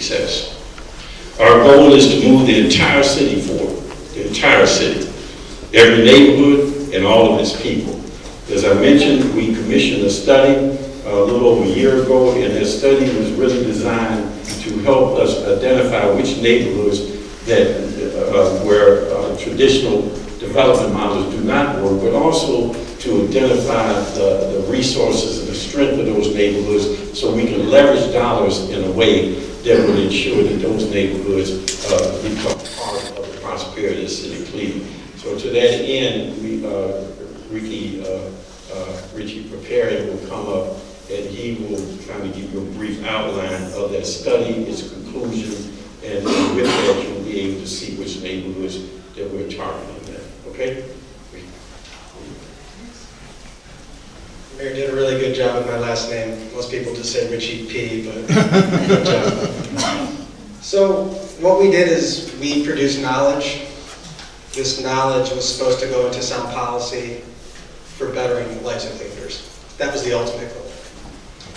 success. Our goal is to move the entire city forward, the entire city, every neighborhood and all of its people. As I mentioned, we commissioned a study a little over a year ago, and that study was really designed to help us identify which neighborhoods that where traditional development models do not work, but also to identify the resources and the strength of those neighborhoods so we can leverage dollars in a way that would ensure that those neighborhoods become part of the prosperity of the city of Cleveland. So to that end, Richie Preparian will come up and he will kind of give you a brief outline of that study, its conclusion, and with that you'll be able to see which neighborhoods that we're targeting there. Okay? Mayor did a really good job with my last name. Most people just say Richie P, but good job. So what we did is we produced knowledge. This knowledge was supposed to go into sound policy for bettering the lives of Clevelanders. That was the ultimate goal.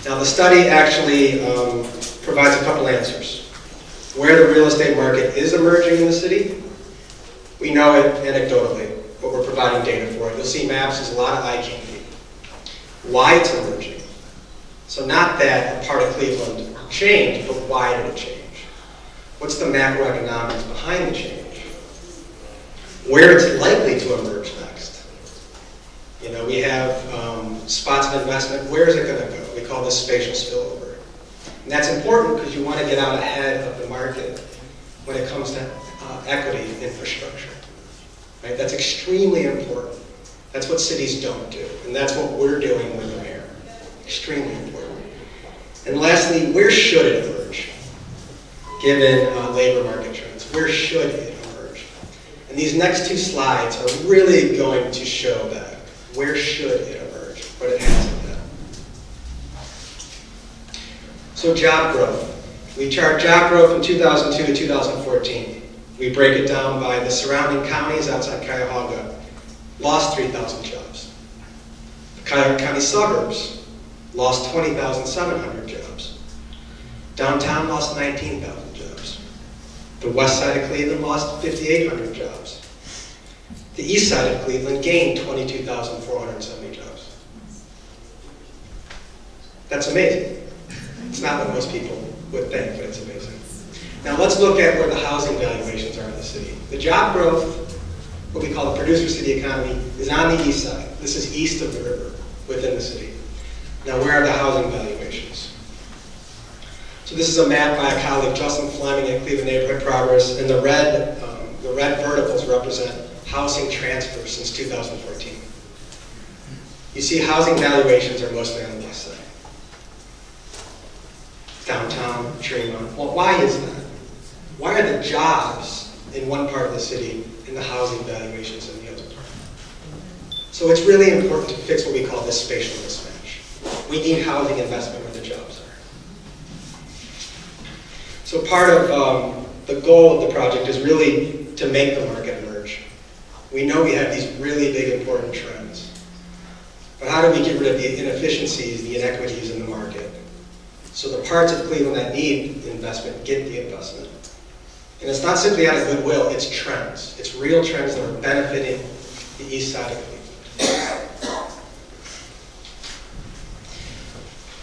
Now the study actually provides a couple answers. Where the real estate market is emerging in the city, we know it anecdotally, but we're providing data for it. You'll see maps, there's a lot of eye candy. Why it's emerging. So not that a part of Cleveland changed, but why did it change? What's the macroeconomics behind the change? Where it's likely to emerge next. You know, we have spots of investment. Where is it going to go? We call this spatial spillover. And that's important because you want to get out ahead of the market when it comes to equity infrastructure. Right? That's extremely important. That's what cities don't do. And that's what we're doing with the mayor. Extremely important. And lastly, where should it emerge? Given labor market trends, where should it emerge? And these next two slides are really going to show that. Where should it emerge? But it hasn't yet. So job growth. We chart job growth from 2002 to 2014. We break it down by the surrounding counties outside Cuyahoga. Lost 3,000 jobs. The Cuyahoga County suburbs lost 20,700 jobs. Downtown lost 19,000 jobs. The west side of Cleveland lost 5,800 jobs. The east side of Cleveland gained 22,470 jobs. That's amazing. It's not what most people would think, but it's amazing. Now let's look at where the housing valuations are in the city. The job growth, what we call the producer city economy, is on the east side. This is east of the river, within the city. Now where are the housing valuations? So this is a map by a colleague, Justin Fleming at Cleveland Neighborhood Progress, and the red verticals represent housing transfers since 2014. You see housing valuations are mostly on the west side. Downtown, Tremont. Well, why is that? Why are the jobs in one part of the city and the housing valuations in the other part? So it's really important to fix what we call this spatial mismatch. We need housing investment where the jobs are. So part of the goal of the project is really to make the market emerge. We know we have these really big important trends. But how do we get rid of the inefficiencies, the inequities in the market? So the parts of Cleveland that need investment get the investment. And it's not simply out of goodwill, it's trends. It's real trends that are benefiting the east side of Cleveland.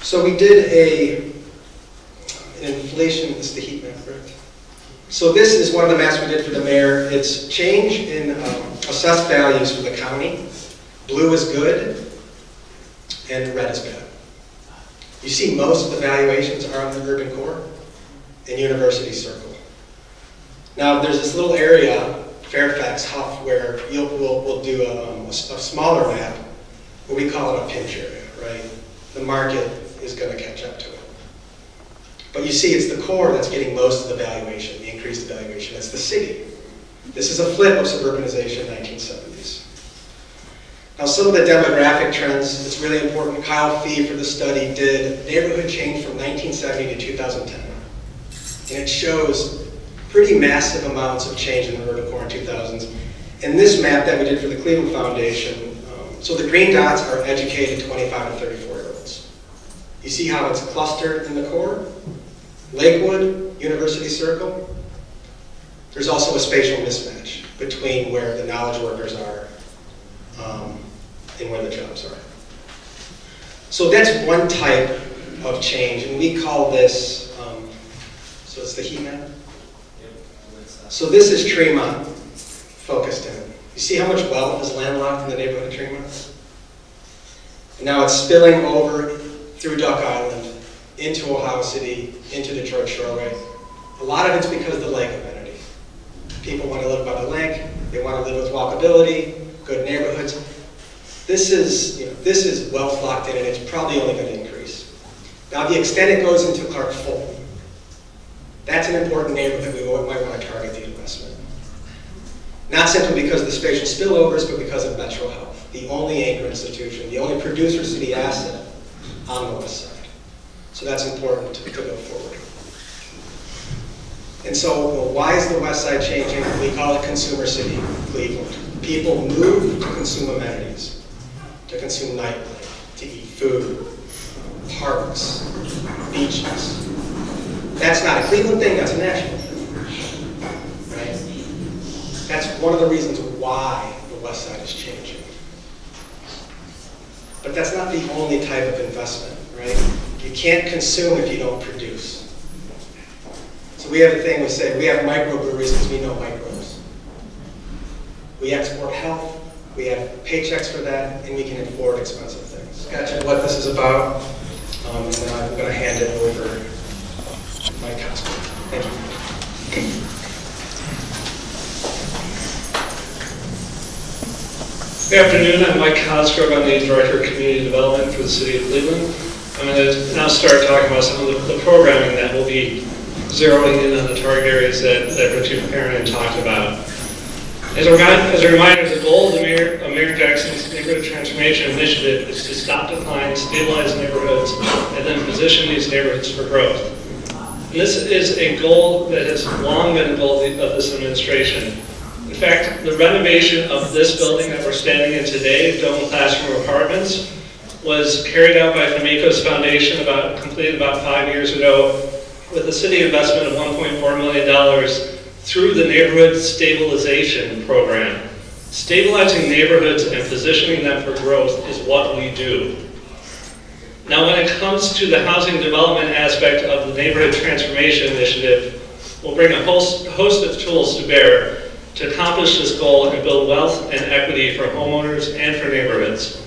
So we did an inflation, this is the heat map, correct? So this is one of the maps we did for the mayor. It's change in assessed values for the county. Blue is good, and red is bad. You see most of the valuations are on the urban core and University Circle. Now there's this little area, Fairfax, Huff, where we'll do a smaller map, where we call it a pinch area, right? The market is going to catch up to it. But you see it's the core that's getting most of the valuation, the increased valuation. It's the city. This is a flip of suburbanization in the 1970s. Now some of the demographic trends, it's really important. Kyle Fee for the study did neighborhood change from 1970 to 2010. And it shows pretty massive amounts of change in the urban core in 2000s. In this map that we did for the Cleveland Foundation, so the green dots are educated 25 to 34-year-olds. You see how it's clustered in the core? Lakewood, University Circle, there's also a spatial mismatch between where the knowledge workers are and where the jobs are. So that's one type of change, and we call this, so it's the heat map? So this is Tremont focused in. You see how much wealth is landlocked in the neighborhood of Tremont? And now it's spilling over through Duck Island, into Ohio City, into Detroit Shoreway. A lot of it's because of the lake amenity. People want to live by the lake, they want to live with walkability, good neighborhoods. This is wealth locked in, and it's probably only going to increase. Now, the extent it goes into Clark Fulton, that's an important neighborhood we might want to target the investment. Not simply because of the spatial spillovers, but because of Metro Health, the only anchor institution, the only producer city asset on the west side. So that's important to go forward. And so, well, why is the west side changing? We call it Consumer City, Cleveland. People move to consume amenities, to consume nightlife, to eat food, parks, beaches. That's not a Cleveland thing, that's a national thing, right? That's one of the reasons why the west side is changing. But that's not the only type of investment, right? You can't consume if you don't produce. So we have a thing we say, we have microbreweries because we know microbes. We export health, we have paychecks for that, and we can afford expensive things. Gotcha what this is about, and then I'm going to hand it over to Mike Cosgrove. Thank you. Good afternoon, I'm Mike Cosgrove. I'm the Director of Community Development for the City of Cleveland. I'm going to now start talking about some of the programming that will be zeroing in on the target areas that Richard Perrin talked about. As a reminder, the goal of Mayor Jackson's Neighborhood Transformation Initiative is to stop decline, stabilize neighborhoods, and then position these neighborhoods for growth. And this is a goal that has long been a goal of this administration. In fact, the renovation of this building that we're standing in today, Doan Classroom Apartments, was carried out by Famicos Foundation, completed about 5 years ago, with a city investment of $1.4 million through the Neighborhood Stabilization Program. Stabilizing neighborhoods and positioning them for growth is what we do. Now, when it comes to the housing development aspect of the Neighborhood Transformation Initiative, we'll bring a host of tools to bear to accomplish this goal and build wealth and equity for homeowners and for neighborhoods.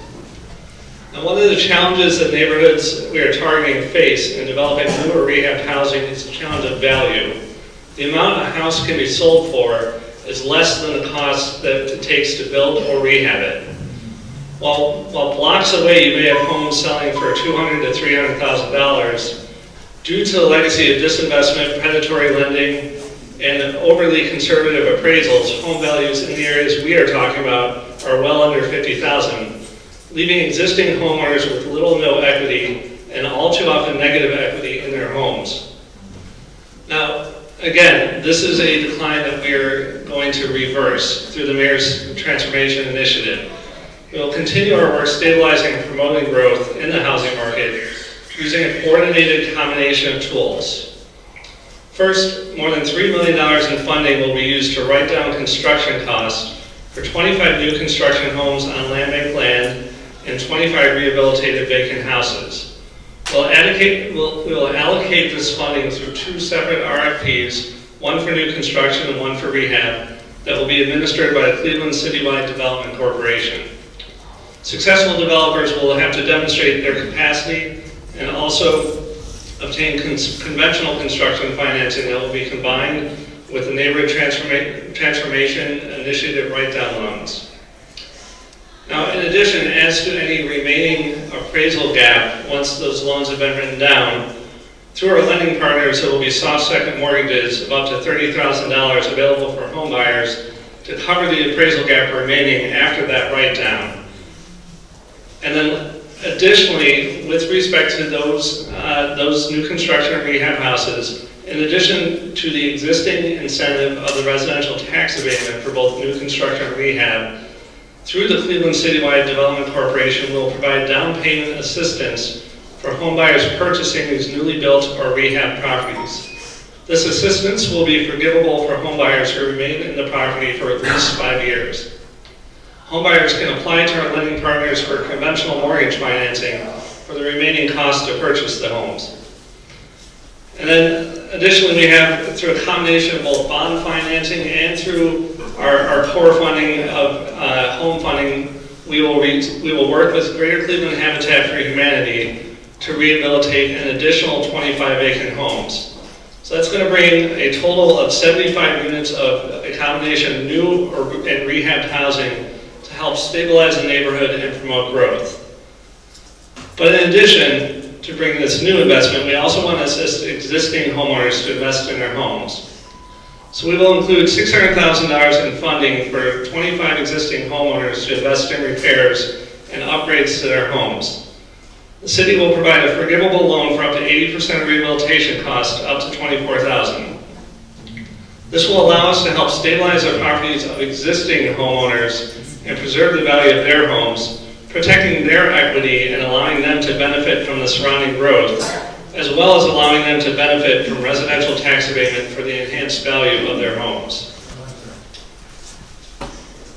Now, one of the challenges that neighborhoods we are targeting face in developing newer rehab housing is the challenge of value. The amount a house can be sold for is less than the cost that it takes to build or rehab it. While blocks away you may have homes selling for $200,000 to $300,000, due to the legacy of disinvestment, predatory lending, and overly conservative appraisals, home values in the areas we are talking about are well under $50,000, leaving existing homeowners with little or no equity and all too often negative equity in their homes. Now, again, this is a decline that we're going to reverse through the Mayor's Transformation Initiative. We will continue our work stabilizing and promoting growth in the housing market using a coordinated combination of tools. First, more than $3 million in funding will be used to write down construction costs for 25 new construction homes on land bank land and 25 rehabilitated vacant houses. We will allocate this funding through 2 separate RFPs, one for new construction and one for rehab, that will be administered by the Cleveland Citywide Development Corporation. Successful developers will have to demonstrate their capacity and also obtain conventional construction financing that will be combined with the Neighborhood Transformation Initiative write-down loans. Now, in addition, as to any remaining appraisal gap, once those loans have been written down, through our lending partners, there will be soft second mortgages of up to $30,000 available for home buyers to cover the appraisal gap remaining after that write-down. And then additionally, with respect to those new construction and rehab houses, in addition to the existing incentive of the residential tax abatement for both new construction and rehab, through the Cleveland Citywide Development Corporation, we'll provide down payment assistance for home buyers purchasing these newly built or rehab properties. This assistance will be forgivable for home buyers who remain in the property for at least 5 years. Home buyers can apply to our lending partners for conventional mortgage financing for the remaining cost to purchase the homes. And then additionally, we have, through a combination of both bond financing and through our core funding of home funding, we will work with Greater Cleveland Habitat for Humanity to rehabilitate an additional 25 vacant homes. So that's going to bring a total of 75 units of a combination of new and rehabbed housing to help stabilize the neighborhood and promote growth. But in addition to bring this new investment, we also want to assist existing homeowners to invest in their homes. So we will include $600,000 in funding for 25 existing homeowners to invest in repairs and upgrades to their homes. The city will provide a forgivable loan for up to 80% of rehabilitation costs, up to $24,000. This will allow us to help stabilize the properties of existing homeowners and preserve the value of their homes, protecting their equity and allowing them to benefit from the surrounding growth, as well as allowing them to benefit from residential tax abatement for the enhanced value of their homes.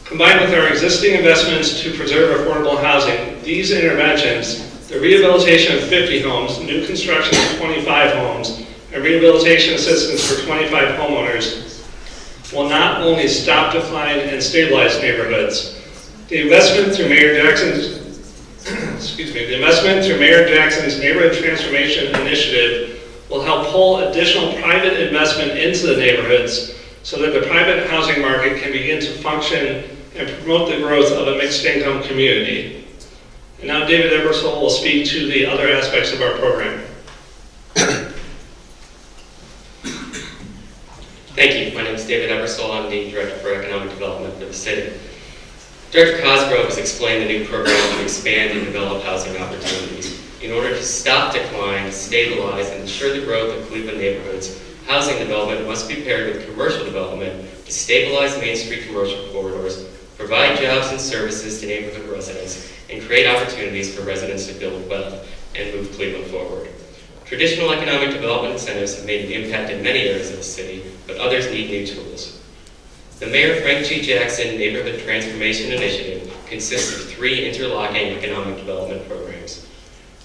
Combined with our existing investments to preserve affordable housing, these interventions, the rehabilitation of 50 homes, new construction of 25 homes, and rehabilitation assistance for 25 homeowners, will not only stop decline and stabilize neighborhoods. The investment through Mayor Jackson's Neighborhood Transformation Initiative will help pull additional private investment into the neighborhoods so that the private housing market can begin to function and promote the growth of a mixed income community. And now David Ebersole will speak to the other aspects of our program. Thank you. My name is David Ebersole. I'm the Director for Economic Development for the city. Director Cosgrove has explained the new program to expand and develop housing opportunities. In order to stop decline, stabilize, and ensure the growth of Cleveland neighborhoods, housing development must be paired with commercial development to stabilize Main Street commercial corridors, provide jobs and services to neighborhood residents, and create opportunities for residents to build wealth and move Cleveland forward. Traditional economic development incentives have made an impact in many areas of the city, but others need new tools. The Mayor Frank G. Jackson Neighborhood Transformation Initiative consists of 3 interlocking economic development programs.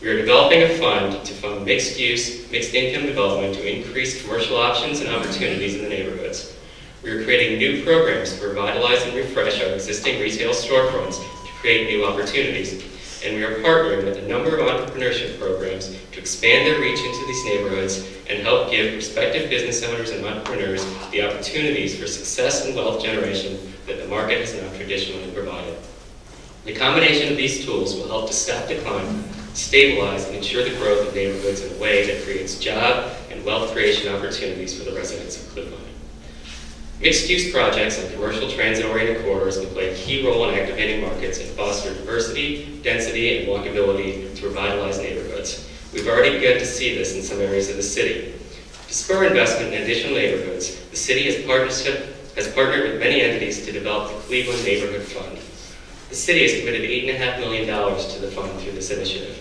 We are developing a fund to fund mixed-use, mixed-income development to increase commercial options and opportunities in the neighborhoods. We are creating new programs to revitalize and refresh our existing retail storefronts to create new opportunities. And we are partnering with a number of entrepreneurship programs to expand their reach into these neighborhoods and help give prospective business owners and entrepreneurs the opportunities for success and wealth generation that the market has not traditionally provided. The combination of these tools will help to stop decline, stabilize, and ensure the growth of neighborhoods in a way that creates job and wealth creation opportunities for the residents of Cleveland. Mixed-use projects and commercial transit-oriented corridors can play a key role in activating markets and foster diversity, density, and walkability to revitalize neighborhoods. We've already begun to see this in some areas of the city. To spur investment in additional neighborhoods, the city has partnered with many entities to develop the Cleveland Neighborhood Fund. The city has committed $8.5 million to the fund through this initiative.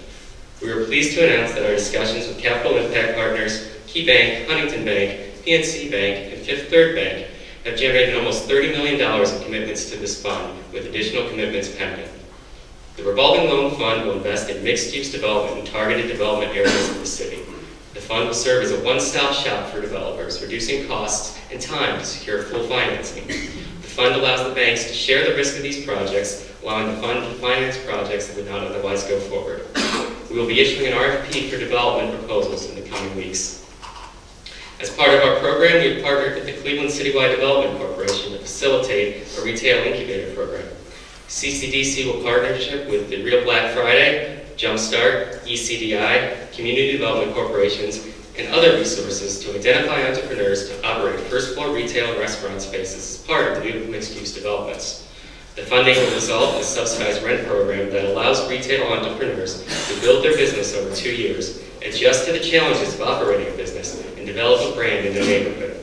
We are pleased to announce that our discussions with capital impact partners, Key Bank, Huntington Bank, PNC Bank, and Fifth Third Bank have generated almost $30 million in commitments to this fund, with additional commitments pending. The revolving loan fund will invest in mixed-use development and targeted development areas of the city. The fund will serve as a one-stop shop for developers, reducing costs and time to secure full financing. The fund allows the banks to share the risk of these projects, allowing the fund to finance projects that would not otherwise go forward. We will be issuing an RFP for development proposals in the coming weeks. As part of our program, we have partnered with the Cleveland Citywide Development Corporation to facilitate a retail incubator program. CCDC will partnership with the Real Black Friday, Jumpstart, ECDI, Community Development Corporations, and other resources to identify entrepreneurs to operate first-floor retail and restaurant spaces as part of the new mixed-use developments. The funding will result in a subsidized rent program that allows retail entrepreneurs to build their business over 2 years, adjust to the challenges of operating a business, and develop a brand in their neighborhood.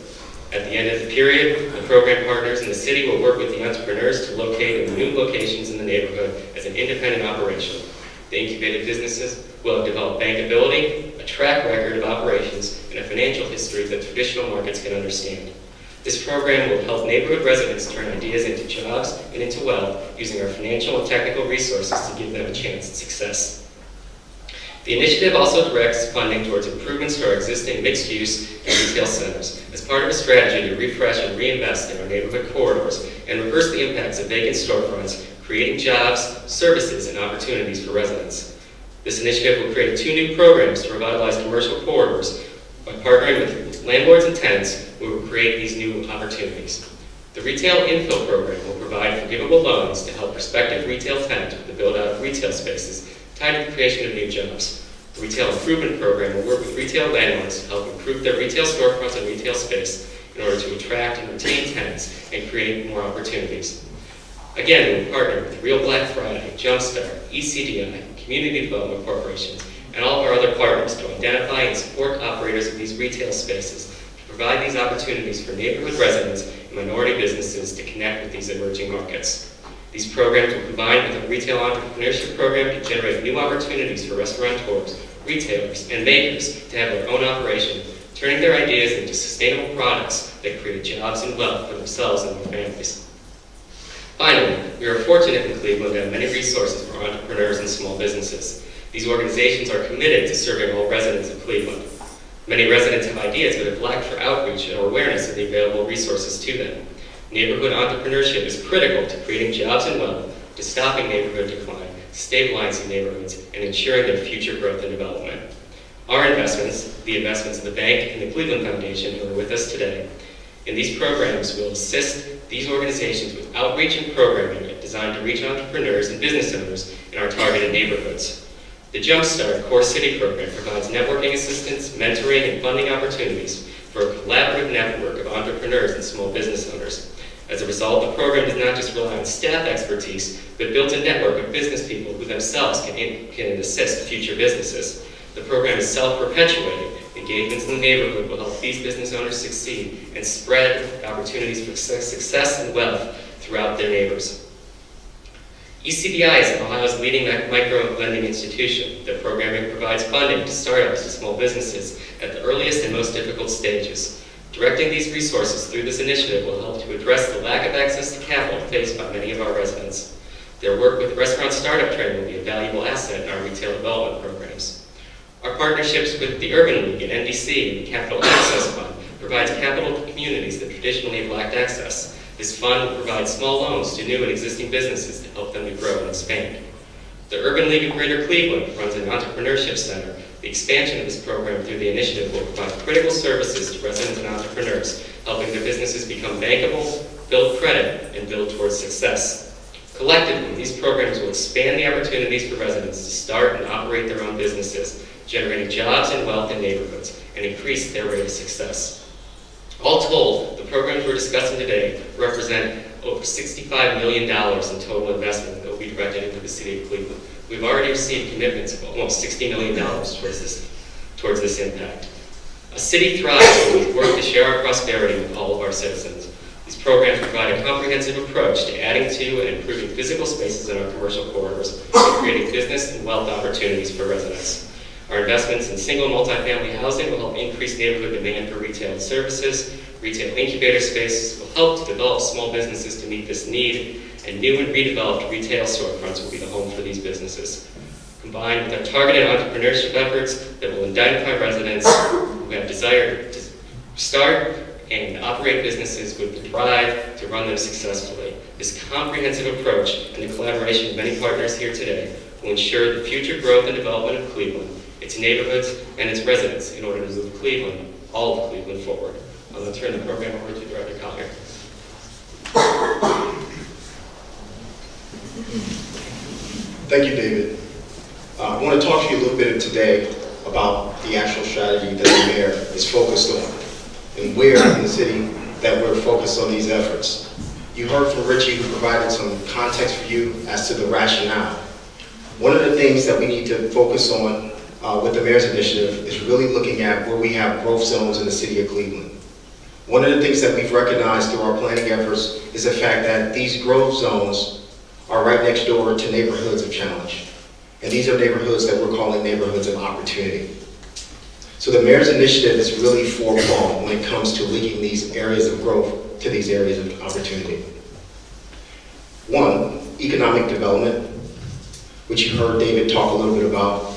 At the end of the period, the program partners in the city will work with the entrepreneurs to locate in new locations in the neighborhood as an independent operation. The incubated businesses will have developed bankability, a track record of operations, and a financial history that traditional markets can understand. This program will help neighborhood residents turn ideas into jobs and into wealth using our financial and technical resources to give them a chance at success. The initiative also directs funding towards improvements to our existing mixed-use and retail centers as part of a strategy to refresh and reinvest in our neighborhood corridors and reverse the impacts of vacant storefronts, creating jobs, services, and opportunities for residents. This initiative will create 2 new programs to revitalize commercial corridors by partnering with landlords and tenants who will create these new opportunities. The Retail Infill Program will provide forgivable loans to help prospective retail tenants with the build-out of retail spaces tied to the creation of new jobs. The Retail Improvement Program will work with retail landlords to help improve their retail storefronts and retail space in order to attract and retain tenants and create more opportunities. Again, we partner with Real Black Friday, Jumpstart, ECDI, Community Development Corporations, and all of our other partners to identify and support operators of these retail spaces to provide these opportunities for neighborhood residents and minority businesses to connect with these emerging markets. These programs will combine with a retail entrepreneurship program to generate new opportunities for restaurateurs, retailers, and makers to have their own operation, turning their ideas into sustainable products that create jobs and wealth for themselves and their families. Finally, we are fortunate in Cleveland to have many resources for entrepreneurs and small businesses. These organizations are committed to serving all residents of Cleveland. Many residents have ideas but have lacked for outreach or awareness of the available resources to them. Neighborhood entrepreneurship is critical to creating jobs and wealth, to stopping neighborhood decline, stabilizing neighborhoods, and ensuring their future growth and development. Our investments, the investments of the bank and the Cleveland Foundation, who are with us today, in these programs will assist these organizations with outreach and programming designed to reach entrepreneurs and business owners in our targeted neighborhoods. The Jumpstart Core City program provides networking assistance, mentoring, and funding opportunities for a collaborative network of entrepreneurs and small business owners. As a result, the program does not just rely on staff expertise, but builds a network of business people who themselves can assist future businesses. The program is self-perpetuating. Engagements in the neighborhood will help these business owners succeed and spread opportunities for success and wealth throughout their neighbors. ECBI is Ohio's leading micro-lending institution. Their programming provides funding to startups and small businesses at the earliest and most difficult stages. Directing these resources through this initiative will help to address the lack of access to capital faced by many of our residents. Their work with Restaurant Startup Training will be a valuable asset in our retail development programs. Our partnerships with the Urban League and NDC and the Capital Access Fund provides capital to communities that traditionally have lacked access. This fund will provide small loans to new and existing businesses to help them to grow and expand. The Urban League of Greater Cleveland runs an entrepreneurship center. The expansion of this program through the initiative will provide critical services to residents and entrepreneurs, helping their businesses become bankable, build credit, and build towards success. Collectively, these programs will expand the opportunities for residents to start and operate their own businesses, generating jobs and wealth in neighborhoods, and increase their rate of success. All told, the programs we're discussing today represent over $65 million in total investment that will be directed into the city of Cleveland. We've already received commitments of almost $60 million towards this impact. A city thrives when we work to share our prosperity with all of our citizens. These programs provide a comprehensive approach to adding to and improving physical spaces in our commercial corridors and creating business and wealth opportunities for residents. Our investments in single and multifamily housing will help increase neighborhood demand for retail services. Retail incubator spaces will help to develop small businesses to meet this need, and new and redeveloped retail storefronts will be the home for these businesses. Combined with our targeted entrepreneurship efforts that will identify residents who have desire to start and operate businesses with the drive to run them successfully. This comprehensive approach and the collaboration of many partners here today will ensure the future growth and development of Cleveland, its neighborhoods, and its residents in order to move Cleveland, all of Cleveland, forward. I'm going to turn the program over to Director Collier. Thank you, David. I want to talk to you a little bit today about the actual strategy that the mayor is focused on and where in the city that we're focused on these efforts. You heard from Richie, who provided some context for you as to the rationale. One of the things that we need to focus on with the mayor's initiative is really looking at where we have growth zones in the city of Cleveland. One of the things that we've recognized through our planning efforts is the fact that these growth zones are right next door to neighborhoods of challenge. And these are neighborhoods that we're calling neighborhoods of opportunity. So the mayor's initiative is really four-pronged when it comes to linking these areas of growth to these areas of opportunity. One, economic development, which you heard David talk a little bit about.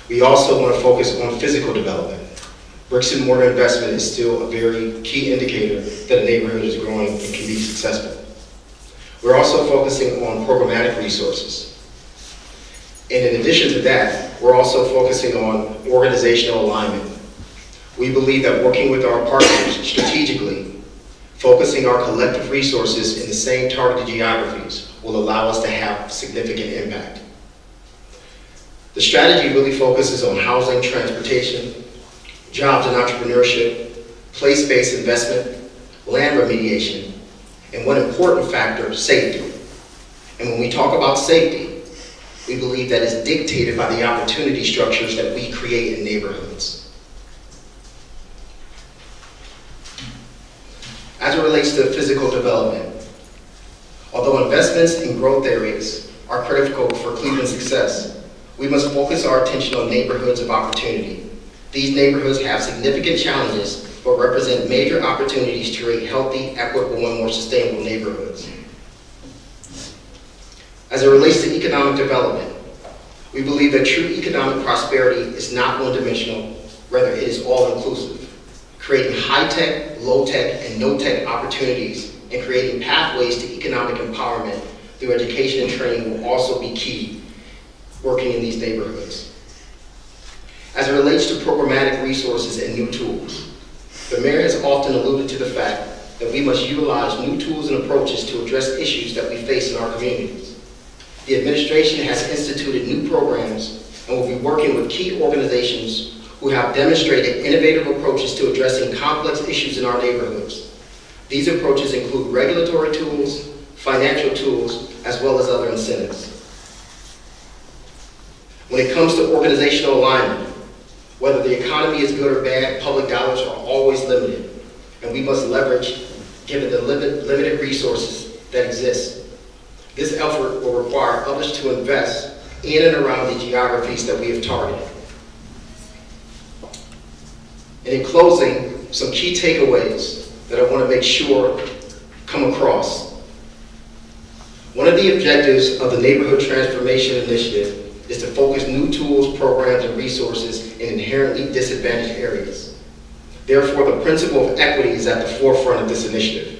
We also want to focus on physical development. Bricks and mortar investment is still a very key indicator that a neighborhood is growing and can be successful. We're also focusing on programmatic resources. And in addition to that, we're also focusing on organizational alignment. We believe that working with our partners strategically, focusing our collective resources in the same targeted geographies will allow us to have significant impact. The strategy really focuses on housing, transportation, jobs and entrepreneurship, place-based investment, land remediation, and one important factor, safety. And when we talk about safety, we believe that is dictated by the opportunity structures that we create in neighborhoods. As it relates to physical development, although investments in growth areas are critical for Cleveland's success, we must focus our attention on neighborhoods of opportunity. These neighborhoods have significant challenges, but represent major opportunities to create healthy, equitable, and more sustainable neighborhoods. As it relates to economic development, we believe that true economic prosperity is not one-dimensional, rather it is all-inclusive. Creating high-tech, low-tech, and no-tech opportunities and creating pathways to economic empowerment through education and training will also be key working in these neighborhoods. As it relates to programmatic resources and new tools, the mayor has often alluded to the fact that we must utilize new tools and approaches to address issues that we face in our communities. The administration has instituted new programs and will be working with key organizations who have demonstrated innovative approaches to addressing complex issues in our neighborhoods. These approaches include regulatory tools, financial tools, as well as other incentives. When it comes to organizational alignment, whether the economy is good or bad, public dollars are always limited, and we must leverage given the limited resources that exist. This effort will require others to invest in and around the geographies that we have targeted. And in closing, some key takeaways that I want to make sure come across. One of the objectives of the Neighborhood Transformation Initiative is to focus new tools, programs, and resources in inherently disadvantaged areas. Therefore, the principle of equity is at the forefront of this initiative.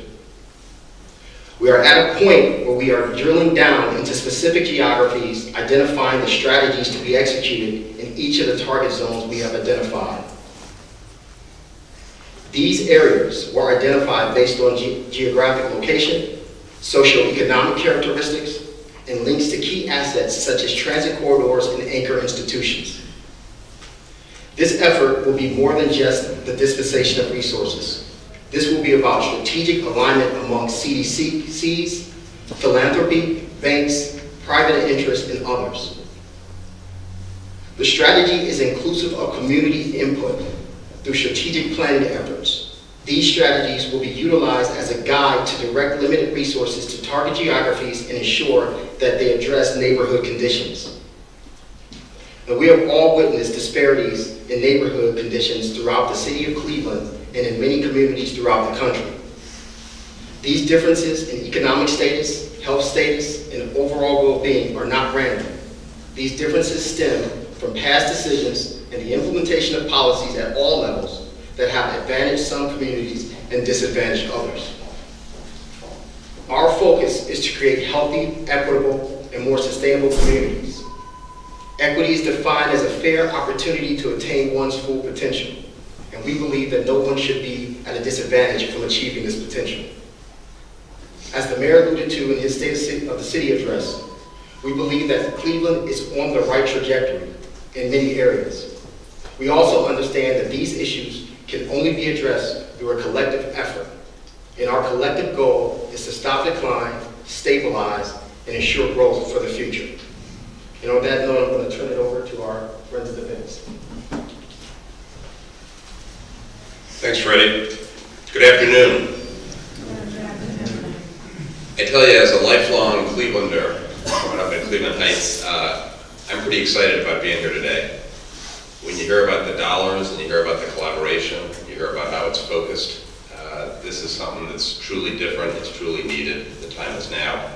We are at a point where we are drilling down into specific geographies, identifying the strategies to be executed in each of the target zones we have identified. These areas were identified based on geographic location, socioeconomic characteristics, and links to key assets such as transit corridors and anchor institutions. This effort will be more than just the dispensation of resources. This will be about strategic alignment among CDCs, philanthropy, banks, private interest, and others. The strategy is inclusive of community input through strategic planning efforts. These strategies will be utilized as a guide to direct limited resources to target geographies and ensure that they address neighborhood conditions. And we have all witnessed disparities in neighborhood conditions throughout the city of Cleveland and in many communities throughout the country. These differences in economic status, health status, and overall well-being are not random. These differences stem from past decisions and the implementation of policies at all levels that have advantaged some communities and disadvantaged others. Our focus is to create healthy, equitable, and more sustainable communities. Equity is defined as a fair opportunity to attain one's full potential, and we believe that no one should be at a disadvantage from achieving this potential. As the mayor alluded to in his State of the City address, we believe that Cleveland is on the right trajectory in many areas. We also understand that these issues can only be addressed through a collective effort, and our collective goal is to stop decline, stabilize, and ensure growth for the future. And on that note, I'm going to turn it over to our friends at the bench. Thanks, Freddie. Good afternoon. I tell you, as a lifelong Clevelander, growing up in Cleveland Heights, I I'm pretty excited about being here today. When you hear about the dollars and you hear about the collaboration, you hear about how it's focused, this is something that's truly different, it's truly needed, the time is now.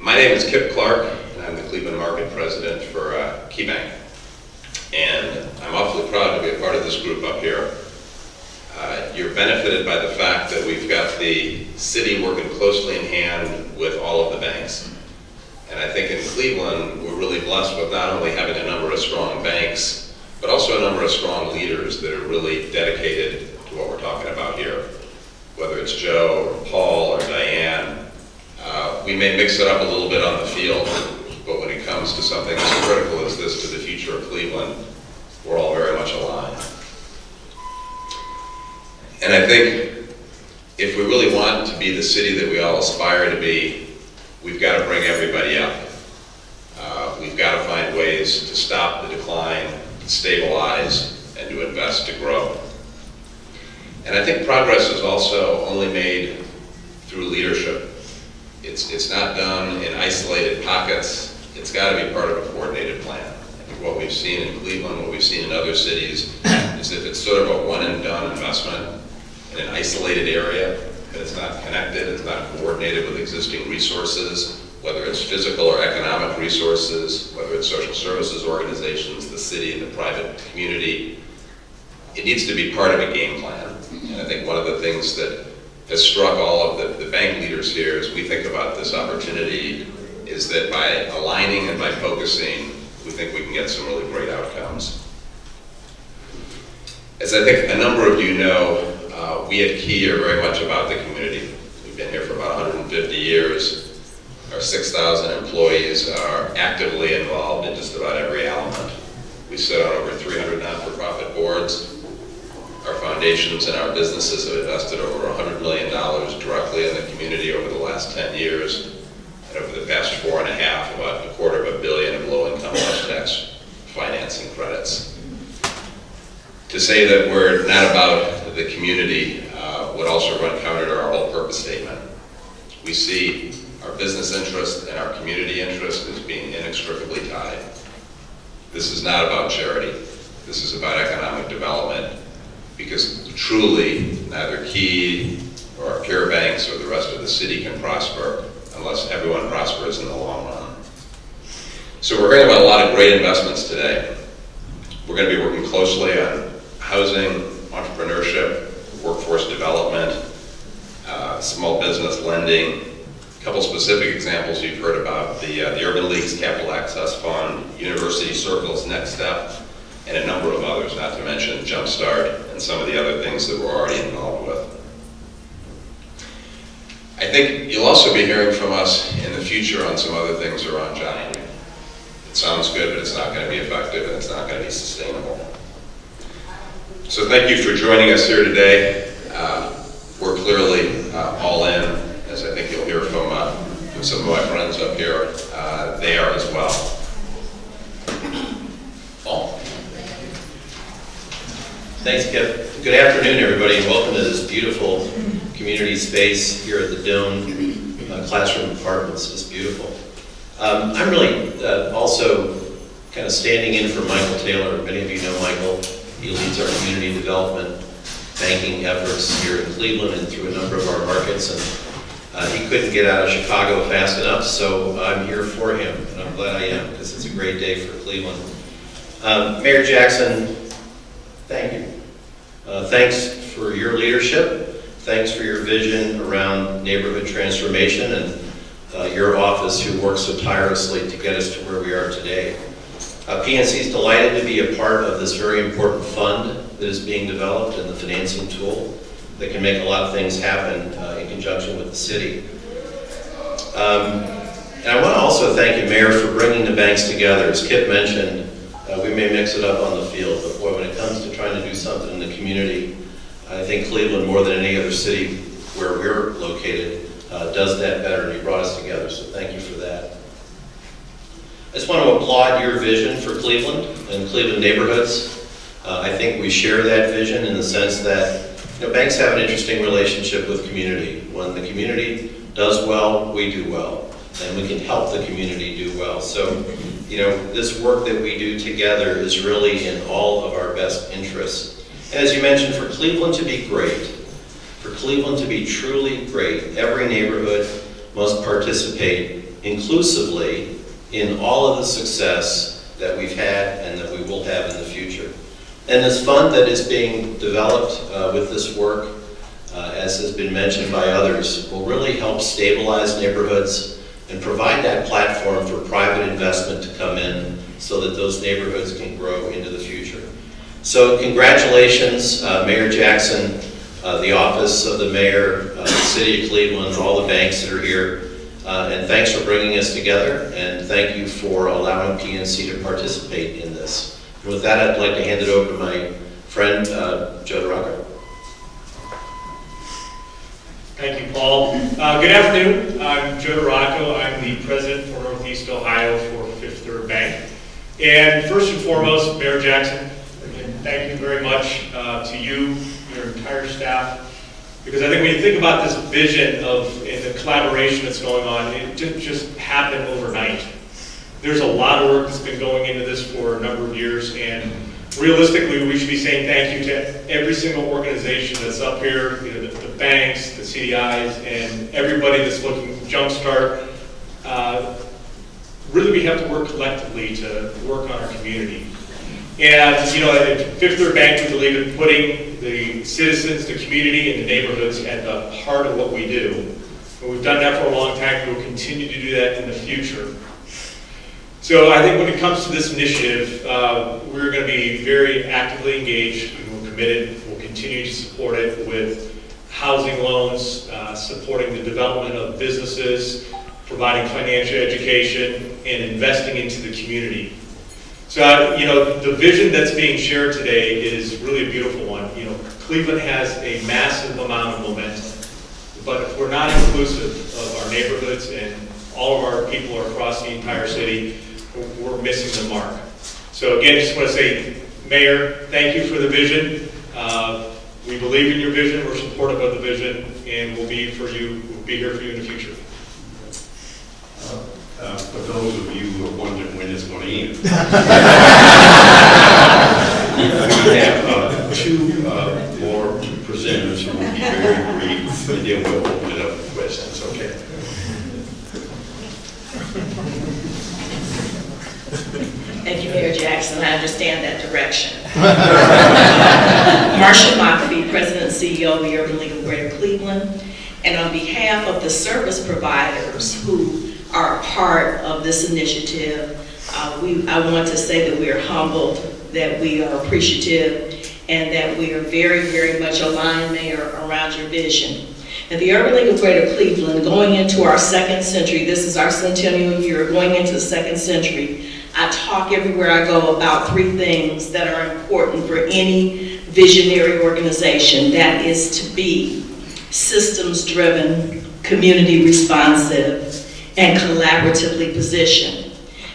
My name is Kip Clark, and I'm the Cleveland Market President for KeyBank. And I'm awfully proud to be a part of this group up here. You're benefited by the fact that we've got the city working closely in hand with all of the banks. And I think in Cleveland, we're really blessed with not only having a number of strong banks, but also a number of strong leaders that are really dedicated to what we're talking about here. Whether it's Joe or Paul or Diane, we may mix it up a little bit on the field, but when it comes to something as critical as this to the future of Cleveland, we're all very much aligned. And I think if we really want to be the city that we all aspire to be, we've got to bring everybody up. We've got to find ways to stop the decline, to stabilize, and to invest to grow. And I think progress is also only made through leadership. It's not done in isolated pockets. It's got to be part of a coordinated plan. I think what we've seen in Cleveland, what we've seen in other cities, is that it's sort of a one-and-done investment in an isolated area, that it's not connected, it's not coordinated with existing resources, whether it's physical or economic resources, whether it's social services organizations, the city, and the private community. It needs to be part of a game plan. And I think one of the things that has struck all of the bank leaders here as we think about this opportunity is that by aligning and by focusing, we think we can get some really great outcomes. As I think a number of you know, we at Key are very much about the community. We've been here for about 150 years. Our 6,000 employees are actively involved in just about every element. We sit on over 300 not-for-profit boards. Our foundations and our businesses have invested over $100 million directly in the community over the last 10 years. And over the past 4.5, about $250 million of low-income large tax financing credits. To say that we're not about the community would also run counter to our whole purpose statement. We see our business interest and our community interest as being inextricably tied. This is not about charity. This is about economic development, because truly neither Key or our peer banks or the rest of the city can prosper unless everyone prospers in the long run. So we're hearing about a lot of great investments today. We're going to be working closely on housing, entrepreneurship, workforce development, small business lending. A couple specific examples you've heard about, the Urban League's Capital Access Fund, University Circle's Next Step, and a number of others, not to mention Jumpstart and some of the other things that we're already involved with. I think you'll also be hearing from us in the future on some other things around Johnny. It sounds good, but it's not going to be effective and it's not going to be sustainable. So thank you for joining us here today. We're clearly all in, as I think you'll hear from some of my friends up here. They are as well. Paul? Thanks, Kip. Good afternoon, everybody, and welcome to this beautiful community space here at the Doan Classroom Apartments. It's beautiful. I'm really also kind of standing in for Michael Taylor. Many of you know Michael. He leads our community development banking efforts here in Cleveland and through a number of our markets. And he couldn't get out of Chicago fast enough, so I'm here for him, and I'm glad I am, because it's a great day for Cleveland. Mayor Jackson, thank you. Thanks for your leadership. Thanks for your vision around neighborhood transformation and your office who works so tirelessly to get us to where we are today. PNC is delighted to be a part of this very important fund that is being developed and the financing tool that can make a lot of things happen in conjunction with the city. And I want to also thank you, Mayor, for bringing the banks together. As Kip mentioned, we may mix it up on the field, but boy, when it comes to trying to do something in the community, I think Cleveland, more than any other city where we're located, does that better, and you brought us together, so thank you for that. I just want to applaud your vision for Cleveland and Cleveland neighborhoods. I think we share that vision in the sense that banks have an interesting relationship with community. When the community does well, we do well. and we can help the community do well. So, you know, this work that we do together is really in all of our best interests. And as you mentioned, for Cleveland to be great, for Cleveland to be truly great, every neighborhood must participate inclusively in all of the success that we've had and that we will have in the future. And this fund that is being developed with this work, as has been mentioned by others, will really help stabilize neighborhoods and provide that platform for private investment to come in so that those neighborhoods can grow into the future. So congratulations, Mayor Jackson, the Office of the Mayor, the City of Cleveland, all the banks that are here, and thanks for bringing us together, and thank you for allowing PNC to participate in this. And with that, I'd like to hand it over to my friend, Joe DeRocco. Thank you, Paul. Good afternoon. I'm Joe DeRocco. I'm the president for Northeast Ohio for Fifth Third Bank. And first and foremost, Mayor Jackson, thank you very much to you, your entire staff, because I think when you think about this vision of and the collaboration that's going on, it didn't just happen overnight. There's a lot of work that's been going into this for a number of years, and realistically, we should be saying thank you to every single organization that's up here, you know, the banks, the CDIs, and everybody that's looking to jumpstart. Really, we have to work collectively to work on our community. And, you know, at Fifth Third Bank, we believe in putting the citizens, the community, and the neighborhoods at the heart of what we do. And we've done that for a long time, and we'll continue to do that in the future. So I think when it comes to this initiative, we're going to be very actively engaged, and we're committed. We'll continue to support it with housing loans, supporting the development of businesses, providing financial education, and investing into the community. So, you know, the vision that's being shared today is really a beautiful one. You know, Cleveland has a massive amount of momentum, but if we're not inclusive of our neighborhoods and all of our people across the entire city, we're missing the mark. So again, just want to say, Mayor, thank you for the vision. We believe in your vision, we're supportive of the vision, and we'll be here for you in the future. For those of you who are wondering when it's going to end, we have two more presenters who will be very brief, and then we'll open it up for questions, okay? Thank you, Mayor Jackson. I understand that direction. Marcia Mockabee, President and CEO of the Urban League of Greater Cleveland. And on behalf of the service providers who are a part of this initiative, I want to say that we are humbled, that we are appreciative, and that we are very, very much aligned, Mayor, around your vision. At the Urban League of Greater Cleveland, going into our second century, this is our centennial year, going into the second century, I talk everywhere I go about three things that are important for any visionary organization. That is to be systems-driven, community-responsive, and collaboratively positioned.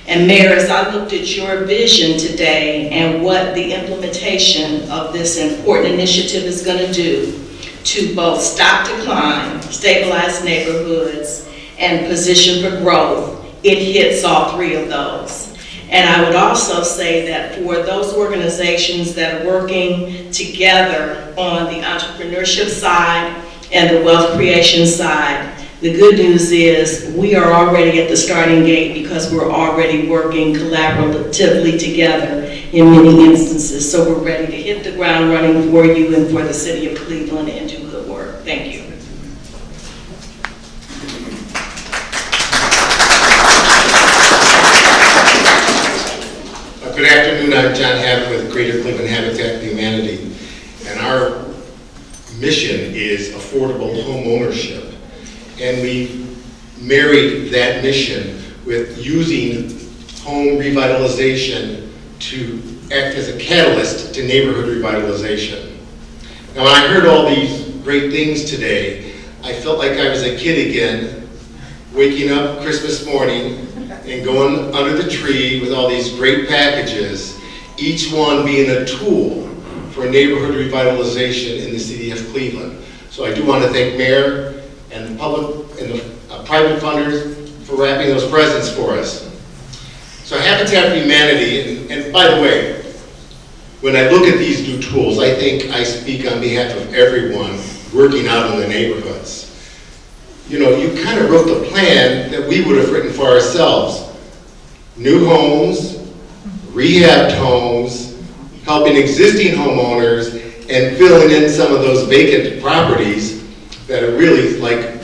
And Mayor, as I looked at your vision today and what the implementation of this important initiative is going to do to both stop decline, stabilize neighborhoods, and position for growth, it hits all three of those. And I would also say that for those organizations that are working together on the entrepreneurship side and the wealth creation side, the good news is we are already at the starting gate because we're already working collaboratively together in many instances. So we're ready to hit the ground running for you and for the city of Cleveland and do good work. Thank you. Good afternoon, I'm John Hammond with Greater Cleveland Habitat for Humanity, and our mission is affordable home ownership. And we married that mission with using home revitalization to act as a catalyst to neighborhood revitalization. Now, when I heard all these great things today, I felt like I was a kid again, waking up Christmas morning and going under the tree with all these great packages, each one being a tool for neighborhood revitalization in the city of Cleveland. So I do want to thank Mayor and the public and the private funders for wrapping those presents for us. So Habitat for Humanity, and by the way, when I look at these new tools, I think I speak on behalf of everyone working out in the neighborhoods. You know, you kind of wrote the plan that we would have written for ourselves. New homes, rehabbed homes, helping existing homeowners, and filling in some of those vacant properties that are really like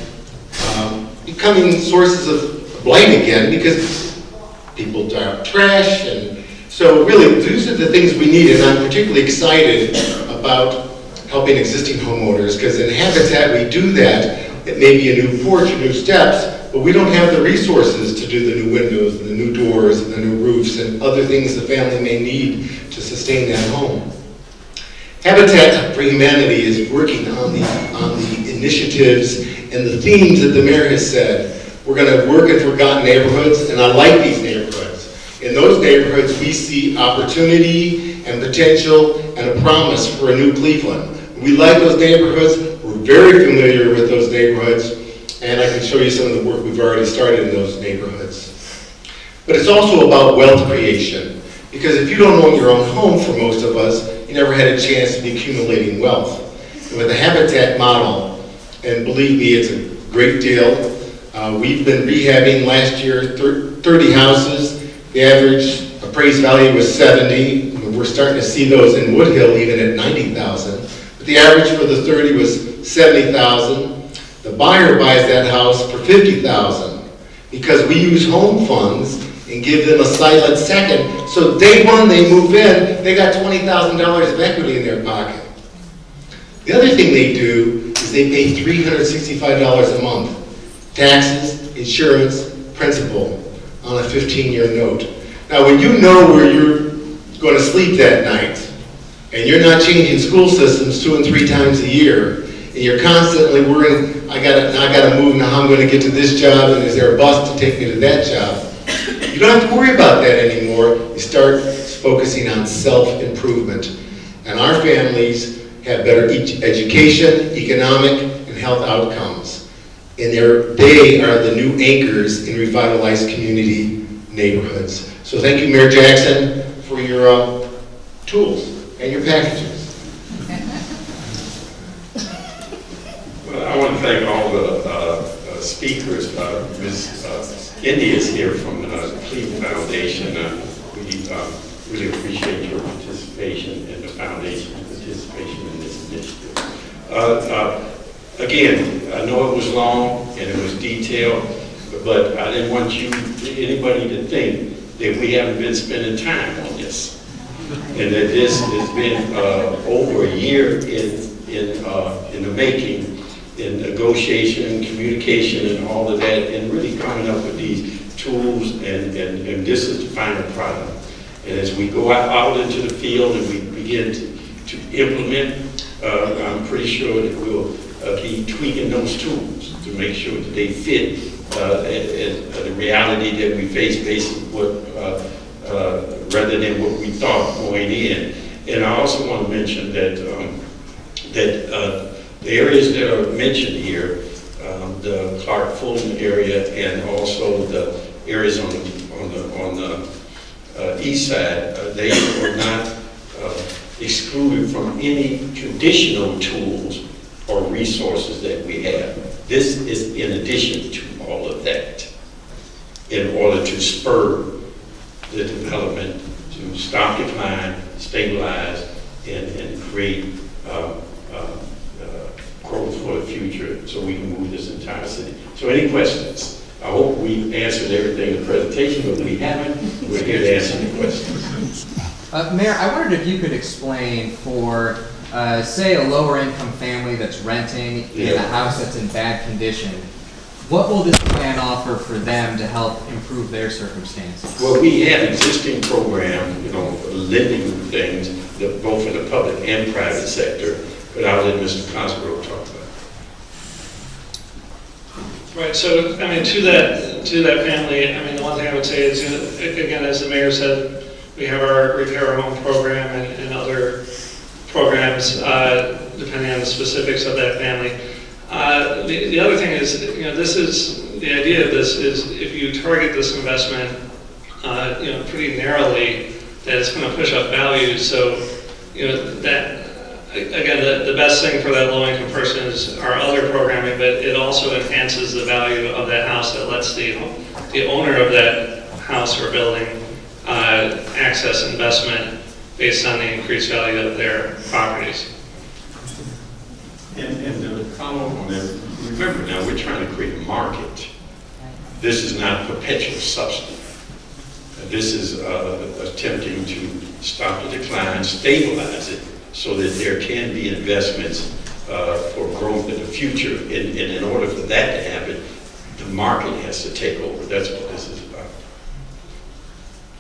becoming sources of blight again because people dump trash. And so really, these are the things we need, and I'm particularly excited about helping existing homeowners, because in Habitat we do that. It may be a new porch or new steps, but we don't have the resources to do the new windows and the new doors and the new roofs and other things the family may need to sustain that home. Habitat for Humanity is working on the initiatives and the themes that the mayor has said. We're going to work in forgotten neighborhoods, and I like these neighborhoods. In those neighborhoods, we see opportunity and potential and a promise for a new Cleveland. We like those neighborhoods. We're very familiar with those neighborhoods, and I can show you some of the work we've already started in those neighborhoods. But it's also about wealth creation, because if you don't own your own home, for most of us, you never had a chance to be accumulating wealth. And with the Habitat model, and believe me, it's a great deal. We've been rehabbing last year 30 houses. The average appraised value was 70. We're starting to see those in Woodhill even at 90,000. But the average for the 30 was 70,000. The buyer buys that house for 50,000 because we use home funds and give them a silent second. So day one they move in, they got $20,000 of equity in their pocket. The other thing they do is they pay $365 a month. Taxes, insurance, principal on a 15-year note. Now when you know where you're going to sleep that night, and you're not changing school systems 2 and 3 times a year, and you're constantly worrying, I gotta move, now how I'm gonna get to this job, and is there a bus to take me to that job? You don't have to worry about that anymore. You start focusing on self-improvement. And our families have better education, economic, and health outcomes. And they are the new anchors in revitalized community neighborhoods. So thank you, Mayor Jackson, for your tools and your packages. Well, I want to thank all the speakers. Ms. Indy is here from the Cleveland Foundation. We really appreciate your participation and the foundation's participation in this initiative. Again, I know it was long and it was detailed, but I didn't want anybody to think that we haven't been spending time on this. And that this has been over a year in the making, in negotiation, communication, and all of that, and really coming up with these tools, and this is the final product. And as we go out into the field and we begin to implement, I'm pretty sure that we'll be tweaking those tools to make sure that they fit the reality that we face, based on what rather than what we thought going in. And I also want to mention that the areas that are mentioned here, the Clark Fulton area, and also the areas on the east side, they are not excluded from any traditional tools or resources that we have. This is in addition to all of that, in order to spur the development, to stop decline, stabilize, and create growth for the future so we can move this entire city. So any questions? I hope we answered everything in the presentation, but if we haven't, we're here to answer the questions. Mayor, I wondered if you could explain for, say, a lower income family that's renting in a house that's in bad condition, what will this plan offer for them to help improve their circumstances? Well, we have existing programs, lending things, both in the public and private sector, but I'll let Mr. Cosgrove talk about it. Right, so, I mean, to that family, I mean, the one thing I would say is, again, as the mayor said, we have our Repair Home program and other programs, depending on the specifics of that family. The other thing is, this is, the idea of this is if you target this investment, pretty narrowly, that it's going to push up values. So, that, again, the best thing for that low-income person is our other programming, but it also enhances the value of that house. That lets the owner of that house or building access investment based on the increased value of their properties. And the follow on that, remember now, we're trying to create a market. This is not perpetual subsidy. This is attempting to stop the decline, stabilize it, so that there can be investments for growth in the future. And in order for that to happen, the market has to take over. That's what this is about.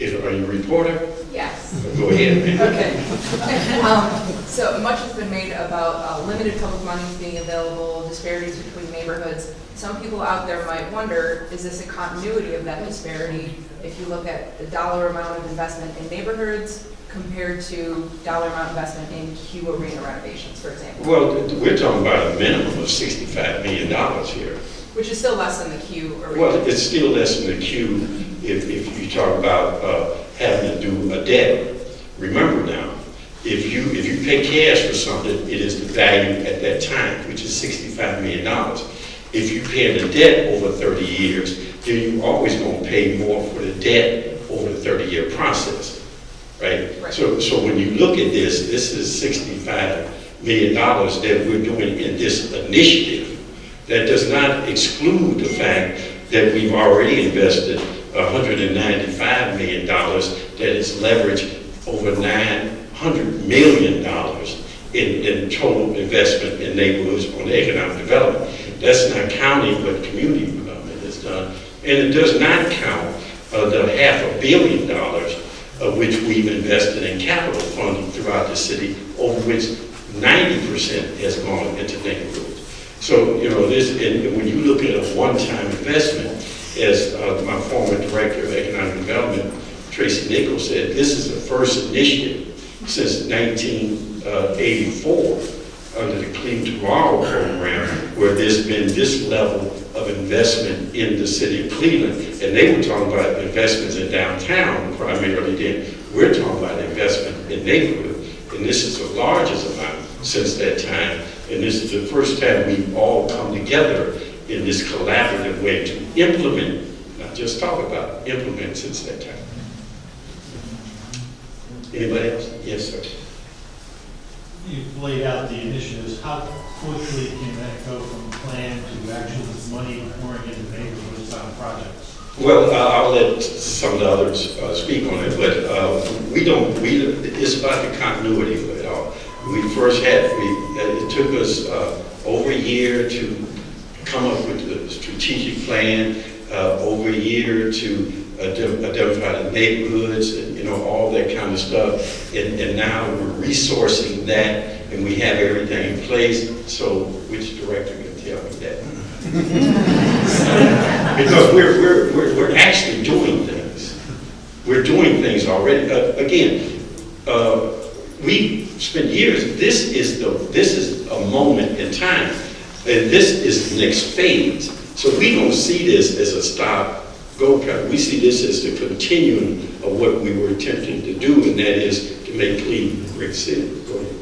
Are you a reporter? Yes. Go ahead, man. Okay. So much has been made about limited public monies being available, disparities between neighborhoods. Some people out there might wonder, is this a continuity of that disparity if you look at the dollar amount of investment in neighborhoods compared to dollar amount investment in Q arena renovations, for example? Well, we're talking about a minimum of $65 million here. Which is still less than the Q arena. Well, it's still less than the Q if you talk about having to do a debt. Remember now, if you pay cash for something, it is the value at that time, which is $65 million. If you pay the debt over 30 years, then you're always going to pay more for the debt over the 30-year process, right? So when you look at this is $65 million that we're doing in this initiative. That does not exclude the fact that we've already invested $195 million that is leveraged over $900 million in total investment in neighborhoods on economic development. That's not counting what community development has done. And it does not count the $500 million of which we've invested in capital funding throughout the city, over which 90% has gone into neighborhoods. So, this, and when you look at a one-time investment, as my former director of economic development, Tracy Nichols, said, this is the first initiative since 1984 under the Clean Tomorrow program where there's been this level of investment in the city of Cleveland. And they were talking about investments in downtown primarily then. We're talking about investment in neighborhood. And this is the largest amount since that time. And this is the first time we've all come together in this collaborative way to implement, not just talk about, implement since that time. Anybody else? Yes, sir. You've laid out the initiatives. How quickly can that go from plan to actual money pouring into neighborhoods on projects? Well, I'll let some of the others speak on it, but it's about the continuity of it all. It took us over a year to come up with the strategic plan, over a year to identify the neighborhoods and all that kind of stuff. And now we're resourcing that and we have everything in place. So which director can tell me that? Because we're actually doing things. We're doing things already. Again, we spent years. This is a moment in time, and this is the next phase. So we don't see this as a stop-go project. We see this as the continuum of what we were attempting to do, and that is to make Cleveland a great city. Go ahead.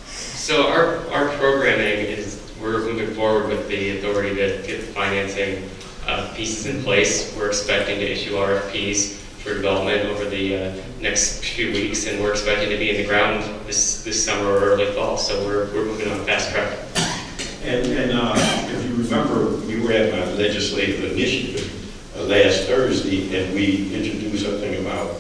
So our programming is, we're moving forward with the authority to get the financing pieces in place. We're expecting to issue RFPs for development over the next few weeks, and we're expecting to be in the ground this summer or early fall. So we're moving on fast track. And if you remember, you were at my legislative initiative last Thursday, and we introduced something about,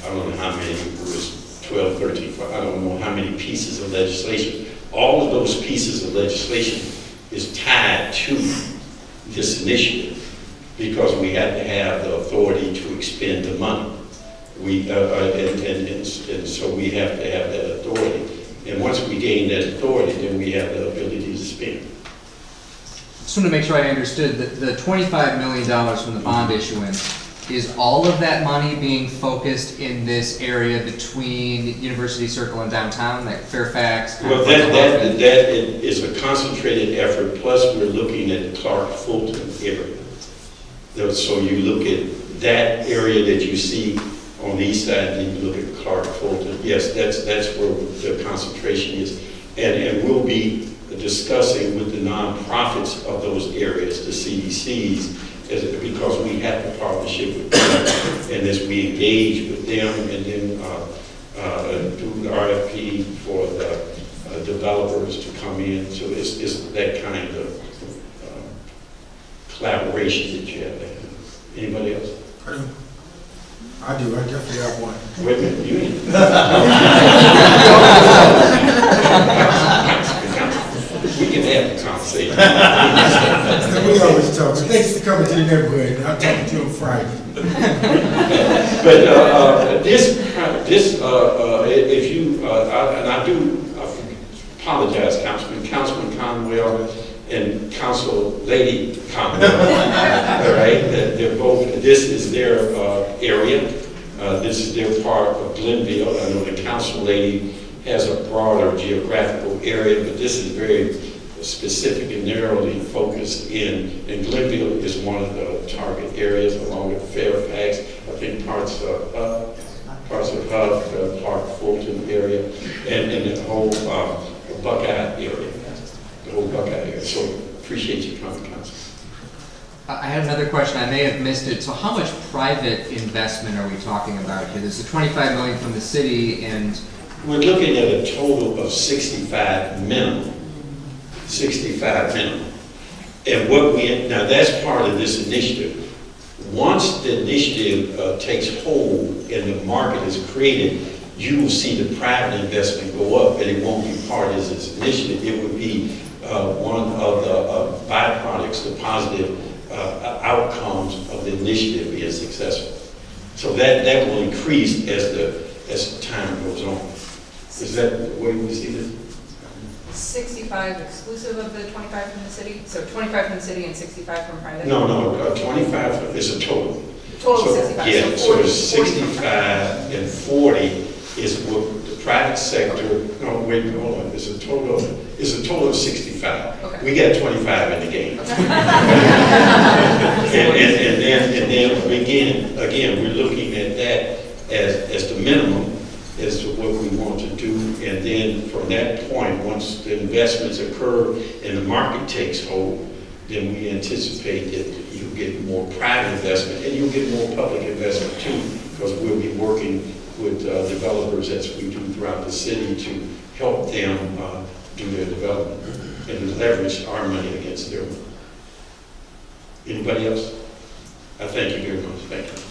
I don't know how many, it was 12, 13, I don't know how many pieces of legislation. All of those pieces of legislation is tied to this initiative because we have to have the authority to expend the money. And so we have to have that authority. And once we gain that authority, then we have the ability to spend. Just want to make sure I understood that the $25 million from the bond issuance, is all of that money being focused in this area between University Circle and downtown, like Fairfax? Well, that is a concentrated effort, plus we're looking at Clark Fulton area. So you look at that area that you see on the east side, and you look at Clark Fulton. Yes, that's where the concentration is. And we'll be discussing with the nonprofits of those areas, the CDCs, because we have a partnership with them. And as we engage with them and then do the RFP for the developers to come in. So it's that kind of collaboration that you have there. Anybody else? I do. I definitely have one. Wait a minute, you we can have a conversation. We always talk. But thanks for coming to the neighborhood. I'll talk to you on Friday. But if you, and I do apologize, Councilman Conwell and Council Lady Conwell, all right, that they're both, this is their area, this is their part of Glenville. I know the Council Lady has a broader geographical area, but this is very specific and narrowly focused in, and Glenville is one of the target areas along with Fairfax, I think parts of Hub, the Clark Fulton area, and the whole Buckeye area. So appreciate you coming, Council. I had another question. I may have missed it. So how much private investment are we talking about here? There's the $25 million from the city, and we're looking at a total of 65 minimum. 65 minimum. And now that's part of this initiative. Once the initiative takes hold and the market is created, you will see the private investment go up, and it won't be part of this initiative. It would be one of the byproducts, the positive outcomes of the initiative being successful. So that will increase as time goes on. Is that the way we see this? 65 exclusive of the 25 from the city? So 25 from the city and 65 from private? No, 25 is a total. Total So, 65. Yeah, so 40, 65 and 40 is what the private sector, no, wait, hold on, it's a total of 65. Okay. We got 25 in the game. Okay. and then again, we're looking at that as the minimum, as to what we want to do, and then from that point, once the investments occur and the market takes hold, then we anticipate that you'll get more private investment and you'll get more public investment too, because we'll be working with developers as we do throughout the city to help them do their development and leverage our money against their money. Anybody else? I thank you very much. Thank you.